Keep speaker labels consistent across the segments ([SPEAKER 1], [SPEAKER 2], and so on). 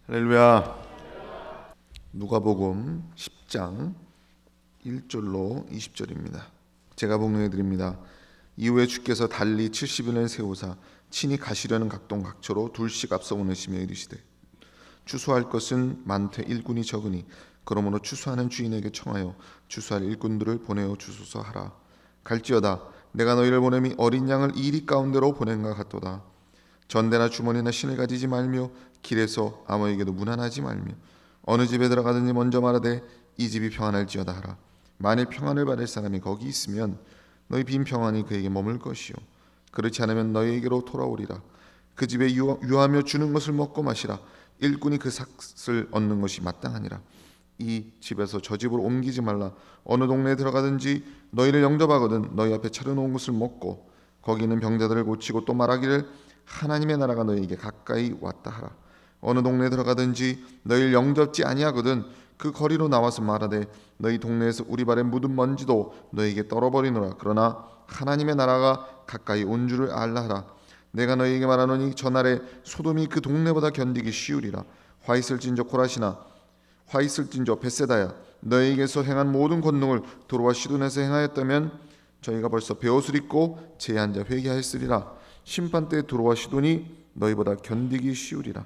[SPEAKER 1] 할렐루야. 누가복음 10장 1절로 20절입니다. 제가 복록해 드립니다. 이후에 주께서 달리 70일을 세우사 친히 가시려는 각동 각처로 둘씩 앞서 보내시며 이르시되 추수할 것은 많되 일꾼이 적으니 그러므로 추수하는 주인에게 청하여 추수할 일꾼들을 보내어 주소서 하라. 갈지어다 내가 너희를 보냄이 어린 양을 이리 가운데로 보낸과 같도다. 전대나 주머니나 신을 가지지 말며 길에서 아무에게도 문안하지 말며 어느 집에 들어가든지 먼저 말하되 이 집이 평안할지어다 하라. 만일 평안을 받을 사람이 거기 있으면 너희 빈 평안이 그에게 머물 것이요 그렇지 않으면 너희에게로 돌아오리라. 그 집에 유하며 주는 것을 먹고 마시라. 일꾼이 그 삭을 얻는 것이 마땅하니라. 이 집에서 저 집으로 옮기지 말라. 어느 동네에 들어가든지 너희를 영접하거든 너희 앞에 차려놓은 것을 먹고 거기 있는 병자들을 고치고 또 말하기를 하나님의 나라가 너희에게 가까이 왔다 하라. 어느 동네에 들어가든지 너희를 영접지 아니하거든 그 거리로 나와서 말하되 너희 동네에서 우리 발에 묻은 먼지도 너희에게 떨어버리노라. 그러나 하나님의 나라가 가까이 온 줄을 알라 하라. 내가 너희에게 말하노니 저날에 소돔이 그 동네보다 견디기 쉬우리라. 화 있을진저 코라시나 화 있을진저 벳세다야 너희에게서 행한 모든 권능을 도로와 시돈에서 행하였다면 저희가 벌써 베옷을 입고 제한자 회개하였으리라. 심판 때 도로와 시돈이 너희보다 견디기 쉬우리라.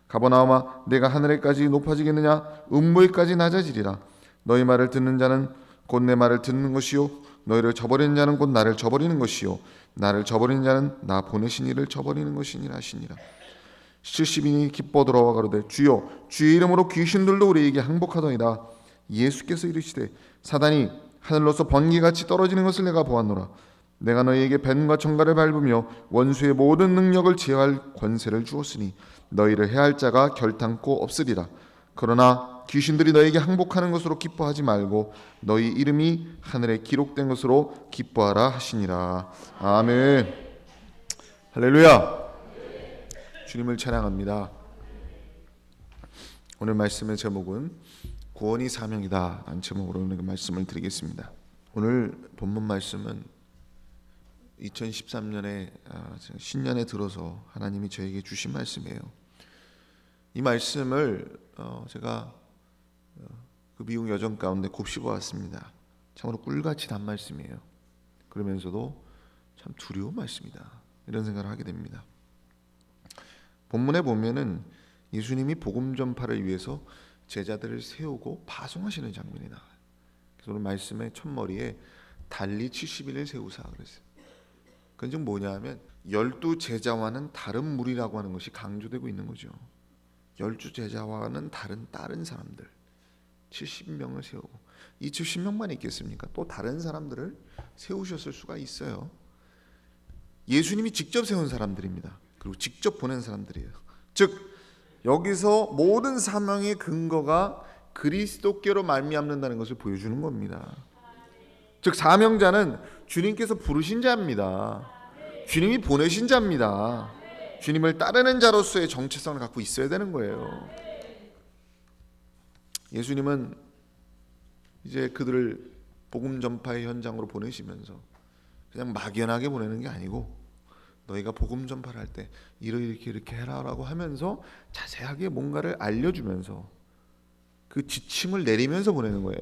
[SPEAKER 1] 가버나움아 내가 하늘에까지 높아지겠느냐 음부에까지 낮아지리라. 너희 말을 듣는 자는 곧 내 말을 듣는 것이요 너희를 저버리는 자는 곧 나를 저버리는 것이요 나를 저버리는 자는 나 보내신 이를 저버리는 것이니라 하시니라. 70인이 기뻐 돌아와 가로되 주여 주의 이름으로 귀신들도 우리에게 항복하더이다. 예수께서 이르시되 사단이 하늘로서 번개같이 떨어지는 것을 내가 보았노라. 내가 너희에게 뱀과 청갈을 밟으며 원수의 모든 능력을 제어할 권세를 주었으니 너희를 해할 자가 결탄코 없으리라. 그러나 귀신들이 너희에게 항복하는 것으로 기뻐하지 말고 너희 이름이 하늘에 기록된 것으로 기뻐하라 하시니라. 아멘. 할렐루야. 주님을 찬양합니다. 오늘 말씀의 제목은 구원이 사명이다 라는 제목으로 오늘 말씀을 드리겠습니다. 오늘 본문 말씀은 2013년에 신년에 들어서 하나님이 저에게 주신 말씀이에요. 이 말씀을 제가 그 미국 여정 가운데 곱씹어 왔습니다. 참으로 꿀같이 단 말씀이에요. 그러면서도 참 두려운 말씀이다 이런 생각을 하게 됩니다. 본문에 보면은 예수님이 복음 전파를 위해서 제자들을 세우고 파송하시는 장면이 나와요. 그래서 오늘 말씀의 첫머리에 달리 70일을 세우사 그랬어요. 그건 즉 뭐냐면 12제자와는 다른 무리라고 하는 것이 강조되고 있는 거죠. 12제자와는 다른 사람들 70명을 세우고 이 70명만 있겠습니까? 또 다른 사람들을 세우셨을 수가 있어요. 예수님이 직접 세운 사람들입니다. 그리고 직접 보낸 사람들이에요. 즉 여기서 모든 사명의 근거가 그리스도께로 말미암는다는 것을 보여주는 겁니다. 즉 사명자는 주님께서 부르신 자입니다. 주님이 보내신 자입니다. 주님을 따르는 자로서의 정체성을 갖고 있어야 되는 거예요. 예수님은 이제 그들을 복음 전파의 현장으로 보내시면서 그냥 막연하게 보내는 게 아니고 너희가 복음 전파를 할 때 이렇게 해라라고 하면서 자세하게 뭔가를 알려주면서 그 지침을 내리면서 보내는 거예요.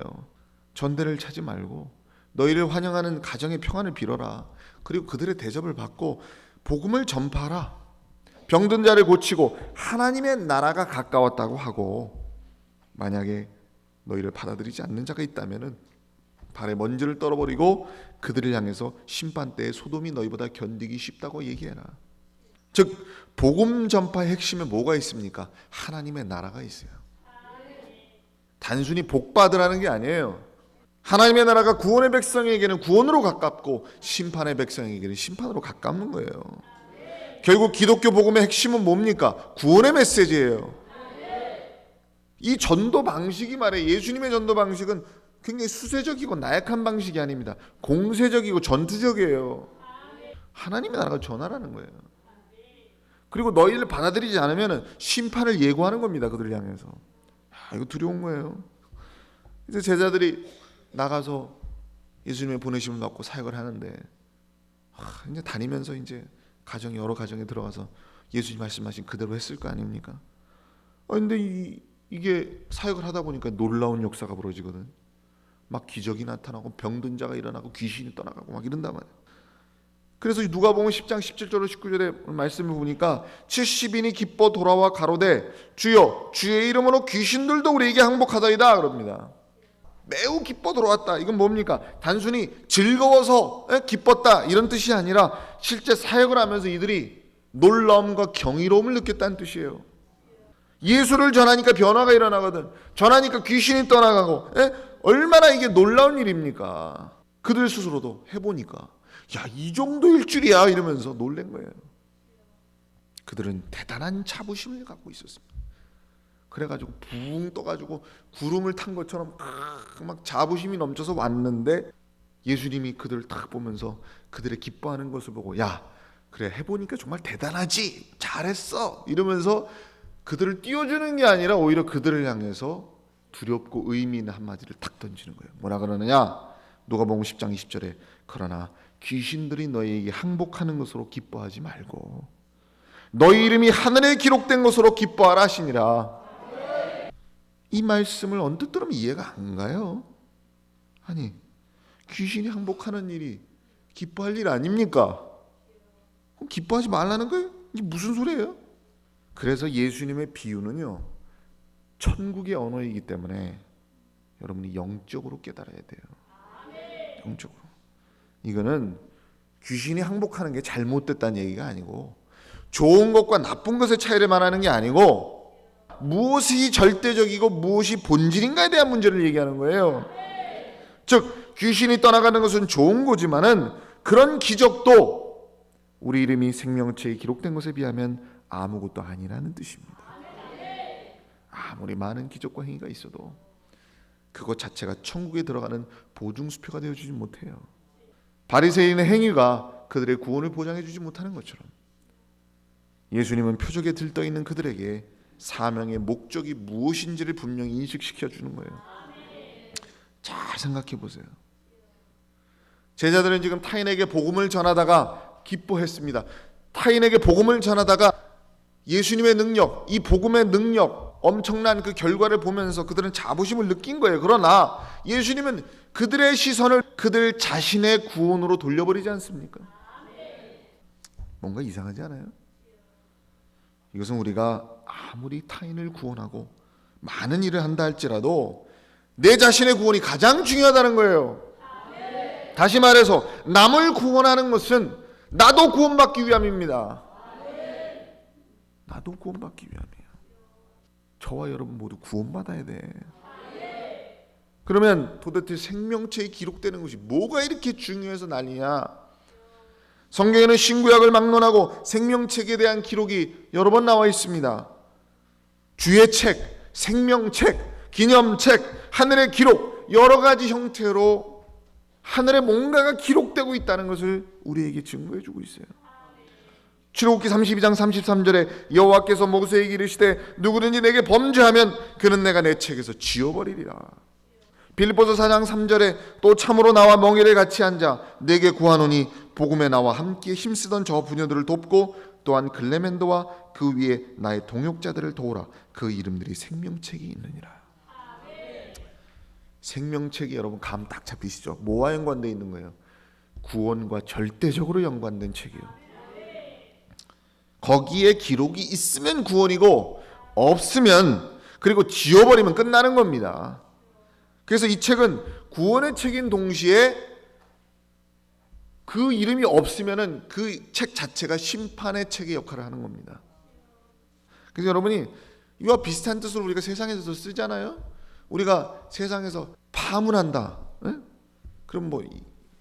[SPEAKER 1] 전대를 차지 말고 너희를 환영하는 가정의 평안을 빌어라. 그리고 그들의 대접을 받고 복음을 전파하라. 병든 자를 고치고 하나님의 나라가 가까웠다고 하고 만약에 너희를 받아들이지 않는 자가 있다면은 발에 먼지를 떨어버리고 그들을 향해서 심판때에 소돔이 너희보다 견디기 쉽다고 얘기해라. 즉 복음 전파의 핵심에 뭐가 있습니까? 하나님의 나라가 있어요. 단순히 복 받으라는 게 아니에요. 하나님의 나라가 구원의 백성에게는 구원으로 가깝고 심판의 백성에게는 심판으로 가깝는 거예요. 결국 기독교 복음의 핵심은 뭡니까? 구원의 메시지예요. 이 전도 방식이 말해 예수님의 전도 방식은 굉장히 수세적이고 나약한 방식이 아닙니다. 공세적이고 전투적이에요. 하나님의 나라가 전하라는 거예요. 그리고 너희를 받아들이지 않으면 심판을 예고하는 겁니다. 그들을 향해서. 이거 두려운 거예요. 이제 제자들이 나가서 예수님의 보내심을 받고 사역을 하는데 이제 다니면서 이제 여러 가정에 들어가서 예수님 말씀하신 그대로 했을 거 아닙니까? 근데 이게 사역을 하다 보니까 놀라운 역사가 벌어지거든. 막 기적이 나타나고 병든 자가 일어나고 귀신이 떠나가고 막 이런단 말이야. 그래서 누가복음 10장 17절로 19절의 말씀을 보니까 70인이 기뻐 돌아와 가로되 주여 주의 이름으로 귀신들도 우리에게 항복하더이다 그럽니다. 매우 기뻐 돌아왔다. 이건 뭡니까? 단순히 즐거워서 기뻤다 이런 뜻이 아니라 실제 사역을 하면서 이들이 놀라움과 경이로움을 느꼈다는 뜻이에요. 예수를 전하니까 변화가 일어나거든. 전하니까 귀신이 떠나가고. 얼마나 이게 놀라운 일입니까? 그들 스스로도 해보니까 야, 이 정도일 줄이야 이러면서 놀란 거예요. 그들은 대단한 자부심을 갖고 있었습니다. 그래가지고 붕 떠가지고 구름을 탄 것처럼 막 자부심이 넘쳐서 왔는데 예수님이 그들을 딱 보면서 그들의 기뻐하는 것을 보고 야, 그래 해보니까 정말 대단하지, 잘했어 이러면서 그들을 띄워주는 게 아니라 오히려 그들을 향해서 두렵고 의미 있는 한마디를 탁 던지는 거예요. 뭐라 그러느냐? 누가복음 10장 20절에 그러나 귀신들이 너희에게 항복하는 것으로 기뻐하지 말고 너희 이름이 하늘에 기록된 것으로 기뻐하라 하시니라. 이 말씀을 언뜻 들으면 이해가 안 가요. 아니, 귀신이 항복하는 일이 기뻐할 일 아닙니까? 그럼 기뻐하지 말라는 거예요? 이게 무슨 소리예요? 그래서 예수님의 비유는요, 천국의 언어이기 때문에 여러분이 영적으로 깨달아야 돼요. 영적으로. 이거는 귀신이 항복하는 게 잘못됐다는 얘기가 아니고 좋은 것과 나쁜 것의 차이를 말하는 게 아니고 무엇이 절대적이고 무엇이 본질인가에 대한 문제를 얘기하는 거예요. 즉 귀신이 떠나가는 것은 좋은 거지만은 그런 기적도 우리 이름이 생명체에 기록된 것에 비하면 아무것도 아니라는 뜻입니다. 아무리 많은 기적과 행위가 있어도 그것 자체가 천국에 들어가는 보증수표가 되어주지 못해요. 바리새인의 행위가 그들의 구원을 보장해주지 못하는 것처럼 예수님은 표적에 들떠있는 그들에게 사명의 목적이 무엇인지를 분명히 인식시켜주는 거예요. 잘 생각해 보세요. 제자들은 지금 타인에게 복음을 전하다가 기뻐했습니다. 타인에게 복음을 전하다가 예수님의 능력, 이 복음의 능력, 엄청난 그 결과를 보면서 그들은 자부심을 느낀 거예요. 그러나 예수님은 그들의 시선을 그들 자신의 구원으로 돌려버리지 않습니까? 뭔가 이상하지 않아요? 이것은 우리가 아무리 타인을 구원하고 많은 일을 한다 할지라도 내 자신의 구원이 가장 중요하다는 거예요. 다시 말해서 남을 구원하는 것은 나도 구원받기 위함입니다. 나도 구원받기 위함이에요. 저와 여러분 모두 구원받아야 돼. 그러면 도대체 생명체에 기록되는 것이 뭐가 이렇게 중요해서 난리냐? 성경에는 신구약을 막론하고 생명책에 대한 기록이 여러 번 나와 있습니다. 주의 책, 생명책, 기념책, 하늘의 기록, 여러 가지 형태로 하늘에 뭔가가 기록되고 있다는 것을 우리에게 증거해 주고 있어요. 출애굽기 32장 33절에 여호와께서 모세에게 이르시되 누구든지 내게 범죄하면 그는 내가 내 책에서 지워버리리라. 빌립보서 4장 3절에 또 참으로 나와 멍에를 같이 앉아 내게 구하노니 복음에 나와 함께 힘쓰던 저 부녀들을 돕고 또한 글레멘도와 그 위에 나의 동역자들을 도우라. 그 이름들이 생명책이 있느니라. 생명책이 여러분 감 딱 잡히시죠? 뭐와 연관되어 있는 거예요? 구원과 절대적으로 연관된 책이에요. 거기에 기록이 있으면 구원이고 없으면 그리고 지워버리면 끝나는 겁니다. 그래서 이 책은 구원의 책인 동시에 그 이름이 없으면은 그 책 자체가 심판의 책의 역할을 하는 겁니다. 그래서 여러분이 이와 비슷한 뜻으로 우리가 세상에서도 쓰잖아요. 우리가 세상에서 파문한다. 에? 그럼 뭐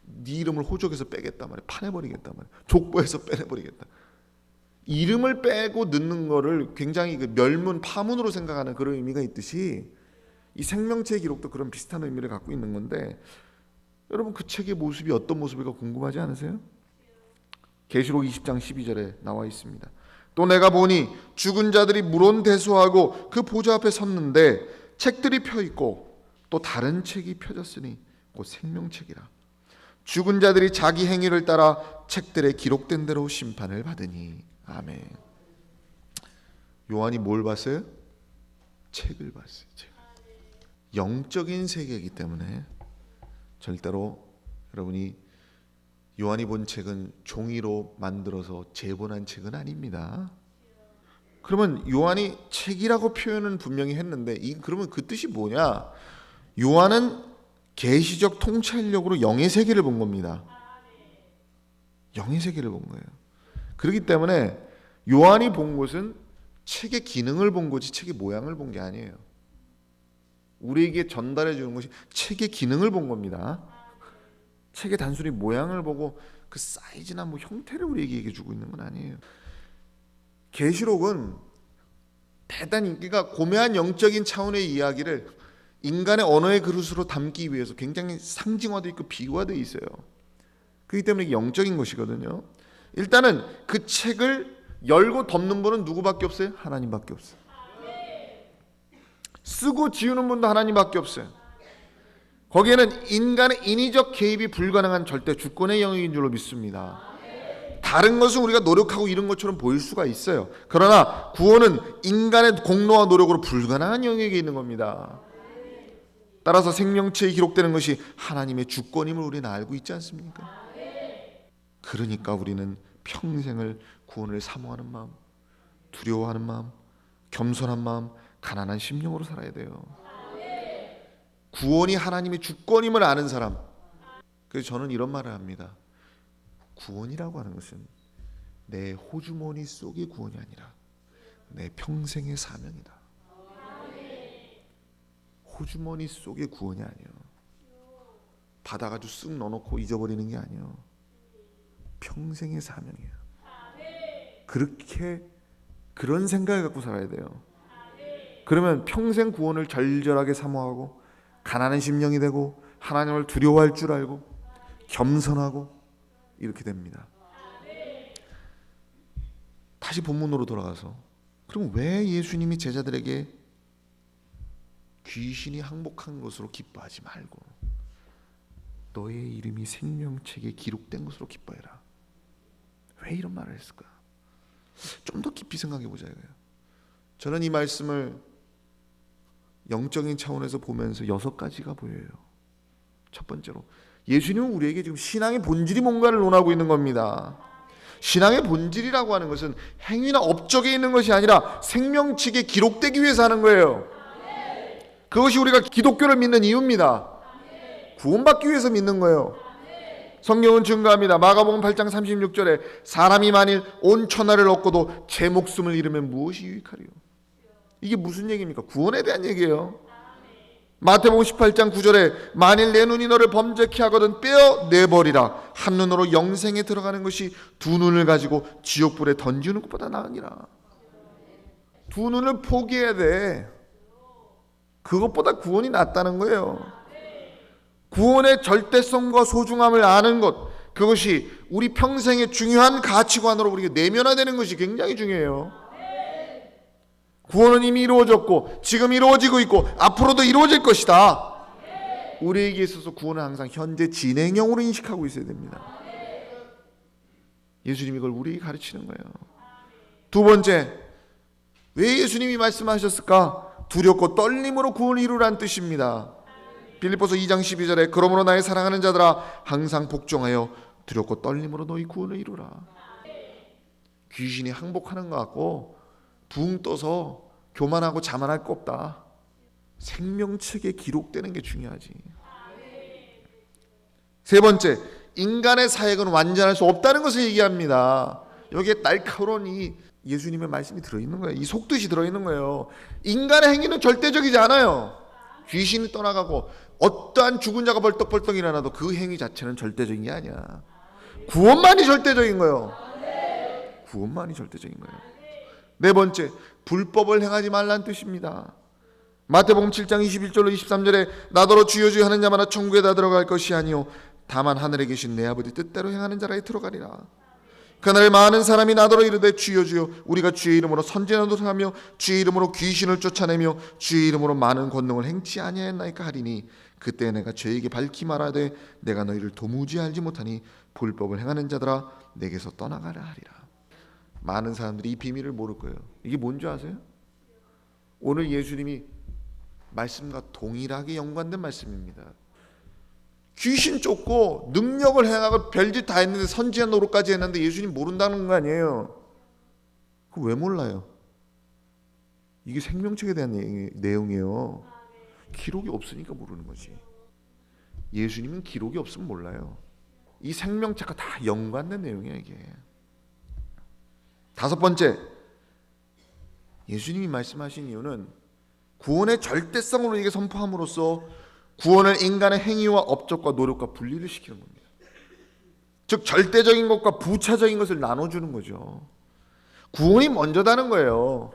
[SPEAKER 1] 네 이름을 호적에서 빼겠단 말이야. 파내버리겠단 말이야. 족보에서 빼내버리겠다. 이름을 빼고 넣는 거를 굉장히 그 멸문, 파문으로 생각하는 그런 의미가 있듯이 이 생명체의 기록도 그런 비슷한 의미를 갖고 있는 건데 여러분 그 책의 모습이 어떤 모습일까 궁금하지 않으세요? 계시록 20장 12절에 나와 있습니다. 또 내가 보니 죽은 자들이 물온대수하고 그 보좌 앞에 섰는데 책들이 펴있고 또 다른 책이 펴졌으니 곧 생명책이라. 죽은 자들이 자기 행위를 따라 책들에 기록된 대로 심판을 받으니. 아멘. 요한이 뭘 봤어요? 책을 봤어요. 책을. 영적인 세계이기 때문에 절대로 여러분이 요한이 본 책은 종이로 만들어서 제본한 책은 아닙니다. 그러면 요한이 책이라고 표현은 분명히 했는데 그러면 그 뜻이 뭐냐? 요한은 계시적 통찰력으로 영의 세계를 본 겁니다. 영의 세계를 본 거예요. 그렇기 때문에 요한이 본 것은 책의 기능을 본 거지 책의 모양을 본 게 아니에요. 우리에게 전달해 주는 것이 책의 기능을 본 겁니다. 책의 단순히 모양을 보고 그 사이즈나 뭐 형태를 우리에게 얘기해 주고 있는 건 아니에요. 계시록은 대단히 인기가 고매한 영적인 차원의 이야기를 인간의 언어의 그릇으로 담기 위해서 굉장히 상징화되어 있고 비유화되어 있어요. 그렇기 때문에 영적인 것이거든요. 일단은 그 책을 열고 덮는 분은 누구밖에 없어요? 하나님밖에 없어요. 쓰고 지우는 분도 하나님밖에 없어요. 거기에는 인간의 인위적 개입이 불가능한 절대 주권의 영역인 줄로 믿습니다. 다른 것은 우리가 노력하고 이런 것처럼 보일 수가 있어요. 그러나 구원은 인간의 공로와 노력으로 불가능한 영역에 있는 겁니다. 따라서 생명체에 기록되는 것이 하나님의 주권임을 우리는 알고 있지 않습니까? 그러니까 우리는 평생을 구원을 사모하는 마음, 두려워하는 마음, 겸손한 마음, 가난한 심령으로 살아야 돼요. 구원이 하나님의 주권임을 아는 사람. 그래서 저는 이런 말을 합니다. 구원이라고 하는 것은 내 호주머니 속의 구원이 아니라 내 평생의 사명이다. 호주머니 속의 구원이 아니에요. 받아가지고 쓱 넣어놓고 잊어버리는 게 아니에요. 평생의 사명이에요. 그런 생각을 갖고 살아야 돼요. 그러면 평생 구원을 절절하게 사모하고 가난한 심령이 되고 하나님을 두려워할 줄 알고 겸손하고 이렇게 됩니다. 다시 본문으로 돌아가서 그럼 왜 예수님이 제자들에게 귀신이 항복한 것으로 기뻐하지 말고 너의 이름이 생명책에 기록된 것으로 기뻐해라. 왜 이런 말을 했을까? 좀 더 깊이 생각해 보자 이거예요. 저는 이 말씀을 영적인 차원에서 보면서 6가지가 보여요. 첫 번째로 예수님은 우리에게 지금 신앙의 본질이 뭔가를 논하고 있는 겁니다. 신앙의 본질이라고 하는 것은 행위나 업적에 있는 것이 아니라 생명책에 기록되기 위해서 하는 거예요. 그것이 우리가 기독교를 믿는 이유입니다. 구원받기 위해서 믿는 거예요. 성경은 증거합니다. 마가복음 8장 36절에 사람이 만일 온 천하를 얻고도 제 목숨을 잃으면 무엇이 유익하리요? 이게 무슨 얘기입니까? 구원에 대한 얘기예요. 마태복음 18장 9절에 만일 내 눈이 너를 범죄케 하거든 떼어내버리라. 한 눈으로 영생에 들어가는 것이 두 눈을 가지고 지옥불에 던지는 것보다 나으니라. 두 눈을 포기해야 돼. 그것보다 구원이 낫다는 거예요. 구원의 절대성과 소중함을 아는 것, 그것이 우리 평생의 중요한 가치관으로 우리가 내면화되는 것이 굉장히 중요해요. 구원은 이미 이루어졌고 지금 이루어지고 있고 앞으로도 이루어질 것이다. 우리에게 있어서 구원은 항상 현재 진행형으로 인식하고 있어야 됩니다. 예수님이 이걸 우리에게 가르치는 거예요. 두 번째, 왜 예수님이 말씀하셨을까? 두렵고 떨림으로 구원을 이루라는 뜻입니다. 빌립보서 2장 12절에 그러므로 나의 사랑하는 자들아 항상 복종하여 두렵고 떨림으로 너희 구원을 이루라. 귀신이 항복하는 것 같고 붕 떠서 교만하고 자만할 거 없다. 생명책에 기록되는 게 중요하지. 세 번째, 인간의 사역은 완전할 수 없다는 것을 얘기합니다. 여기에 날카로운 이 예수님의 말씀이 들어있는 거예요. 이 속뜻이 들어있는 거예요. 인간의 행위는 절대적이지 않아요. 귀신이 떠나가고 어떠한 죽은 자가 벌떡벌떡 일어나도 그 행위 자체는 절대적인 게 아니야. 구원만이 절대적인 거예요. 구원만이 절대적인 거예요. 네 번째, 불법을 행하지 말라는 뜻입니다. 마태복음 7장 21절로 23절에 나더러 주여 주여 하는 자마다 천국에 다 들어갈 것이 아니요 다만 하늘에 계신 내 아버지 뜻대로 행하는 자라에 들어가리라. 그날 많은 사람이 나더러 이르되 주여 주여 우리가 주의 이름으로 선지자도 하며 주의 이름으로 귀신을 쫓아내며 주의 이름으로 많은 권능을 행치 아니하였나이까 하리니 그때 내가 저에게 밝히 말하되 내가 너희를 도무지 알지 못하니 불법을 행하는 자들아 내게서 떠나가라 하리라. 많은 사람들이 이 비밀을 모를 거예요. 이게 뭔지 아세요? 오늘 예수님이 말씀과 동일하게 연관된 말씀입니다. 귀신 쫓고 능력을 행하고 별짓 다 했는데 선지자 노릇까지 했는데 예수님 모른다는 거 아니에요. 그거 왜 몰라요? 이게 생명책에 대한 내용이에요. 기록이 없으니까 모르는 거지. 예수님은 기록이 없으면 몰라요. 이 생명책과 다 연관된 내용이야 이게. 다섯 번째, 예수님이 말씀하신 이유는 구원의 절대성을 우리에게 선포함으로써 구원을 인간의 행위와 업적과 노력과 분리를 시키는 겁니다. 즉 절대적인 것과 부차적인 것을 나눠주는 거죠. 구원이 먼저다는 거예요.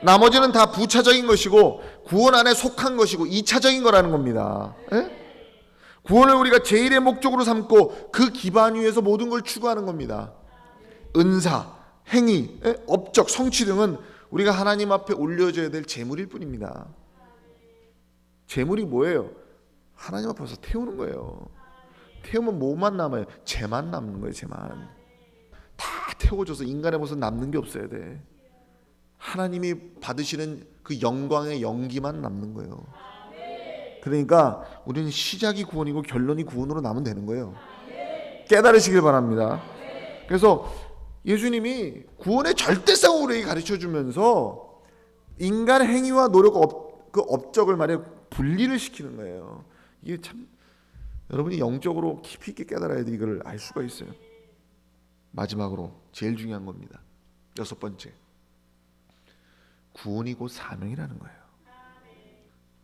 [SPEAKER 1] 나머지는 다 부차적인 것이고 구원 안에 속한 것이고 2차적인 거라는 겁니다. 구원을 우리가 제1의 목적으로 삼고 그 기반 위에서 모든 걸 추구하는 겁니다. 은사, 행위, 업적, 성취 등은 우리가 하나님 앞에 올려줘야 될 재물일 뿐입니다. 재물이 뭐예요? 하나님 앞에서 태우는 거예요. 태우면 뭐만 남아요? 죄만 남는 거예요. 죄만. 다 태워줘서 인간의 모습 남는 게 없어야 돼. 하나님이 받으시는 그 영광의 연기만 남는 거예요. 그러니까 우리는 시작이 구원이고 결론이 구원으로 남으면 되는 거예요. 깨달으시길 바랍니다. 그래서 예수님이 구원의 절대성을 우리에게 가르쳐주면서 인간의 행위와 노력, 그 업적을 말해 분리를 시키는 거예요. 이게 참 여러분이 영적으로 깊이 있게 깨달아야 돼. 이걸 알 수가 있어요. 마지막으로 제일 중요한 겁니다. 여섯 번째, 구원이 곧 사명이라는 거예요.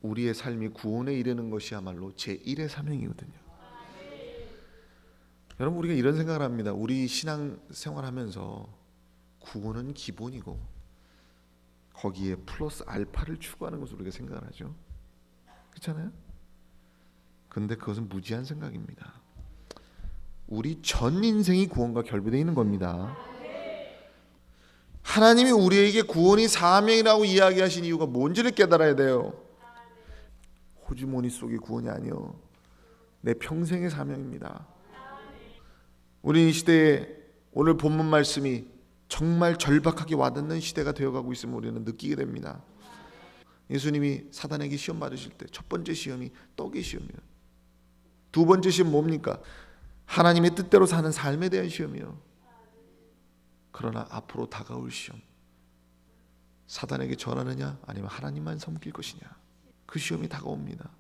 [SPEAKER 1] 우리의 삶이 구원에 이르는 것이야말로 제1의 사명이거든요. 여러분, 우리가 이런 생각을 합니다. 우리 신앙 생활하면서 구원은 기본이고 거기에 플러스 알파를 추구하는 것으로 우리가 생각을 하죠. 그렇잖아요? 그런데 그것은 무지한 생각입니다. 우리 전 인생이 구원과 결부되어 있는 겁니다. 하나님이 우리에게 구원이 사명이라고 이야기하신 이유가 뭔지를 깨달아야 돼요. 호주머니 속의 구원이 아니요, 내 평생의 사명입니다. 우리 이 시대에 오늘 본문 말씀이 정말 절박하게 와닿는 시대가 되어가고 있음을 우리는 느끼게 됩니다. 예수님이 사단에게 시험 받으실 때 첫 번째 시험이 떡의 시험이에요. 두 번째 시험 뭡니까? 하나님의 뜻대로 사는 삶에 대한 시험이요. 그러나 앞으로 다가올 시험, 사단에게 절하느냐 아니면 하나님만 섬길 것이냐, 그 시험이 다가옵니다.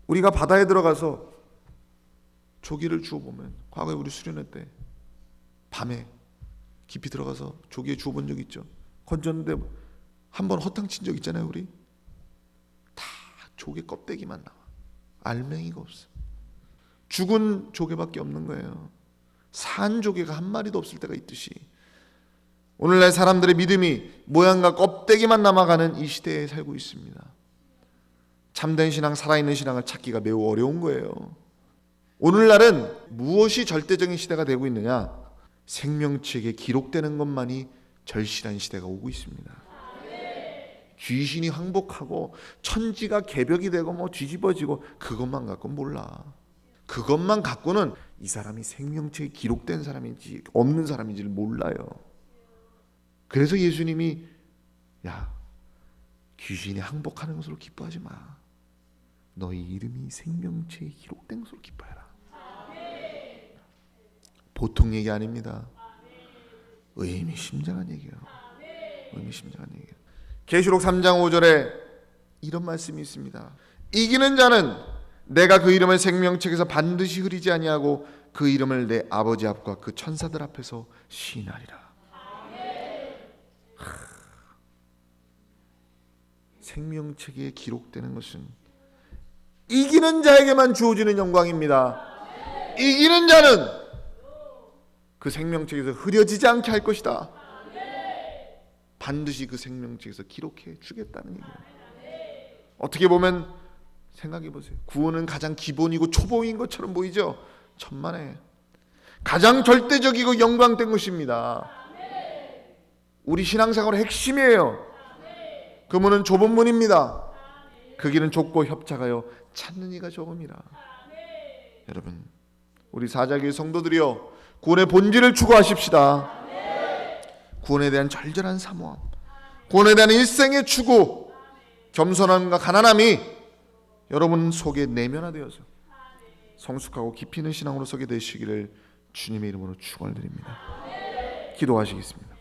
[SPEAKER 1] 우리가 바다에 들어가서 조기를 주워보면, 과거에 우리 수련회 때 밤에 깊이 들어가서 조기에 주워본 적 있죠. 건졌는데 한번 허탕 친 적 있잖아요. 우리 다 조개 껍데기만 나와. 알맹이가 없어. 죽은 조개밖에 없는 거예요. 산 조개가 한 마리도 없을 때가 있듯이 오늘날 사람들의 믿음이 모양과 껍데기만 남아가는 이 시대에 살고 있습니다. 참된 신앙, 살아있는 신앙을 찾기가 매우 어려운 거예요. 오늘날은 무엇이 절대적인 시대가 되고 있느냐? 생명책에 기록되는 것만이 절실한 시대가 오고 있습니다. 귀신이 항복하고 천지가 개벽이 되고 뭐 뒤집어지고 그것만 갖고 몰라. 그것만 갖고는 이 사람이 생명책에 기록된 사람인지 없는 사람인지를 몰라요. 그래서 예수님이 야, 귀신이 항복하는 것으로 기뻐하지 마. 너희 이름이 생명책에 기록된 것으로 기뻐해라. 보통 얘기 아닙니다. 의미심장한 얘기예요. 의미심장한 얘기예요. 계시록 3장 5절에 이런 말씀이 있습니다. 이기는 자는 내가 그 이름을 생명책에서 반드시 흐리지 아니하고 그 이름을 내 아버지 앞과 그 천사들 앞에서 시인하리라. 생명책에 기록되는 것은 이기는 자에게만 주어지는 영광입니다. 이기는 자는 그 생명책에서 흐려지지 않게 할 것이다. 반드시 그 생명책에서 기록해 주겠다는 얘기예요. 어떻게 보면 생각해 보세요. 구원은 가장 기본이고 초보인 것처럼 보이죠? 천만에 가장 절대적이고 영광된 것입니다. 우리 신앙생활의 핵심이에요. 그 문은 좁은 문입니다. 그 길은 좁고 협착하여 찾는 이가 적음이라. 여러분, 우리 사자교회 성도들이여, 구원의 본질을 추구하십시다. 구원에 대한 절절한 사모함, 구원에 대한 일생의 추구, 겸손함과 가난함이 여러분 속에 내면화되어서 성숙하고 깊이 있는 신앙으로 서게 되시기를 주님의 이름으로 축원드립니다. 기도하시겠습니다.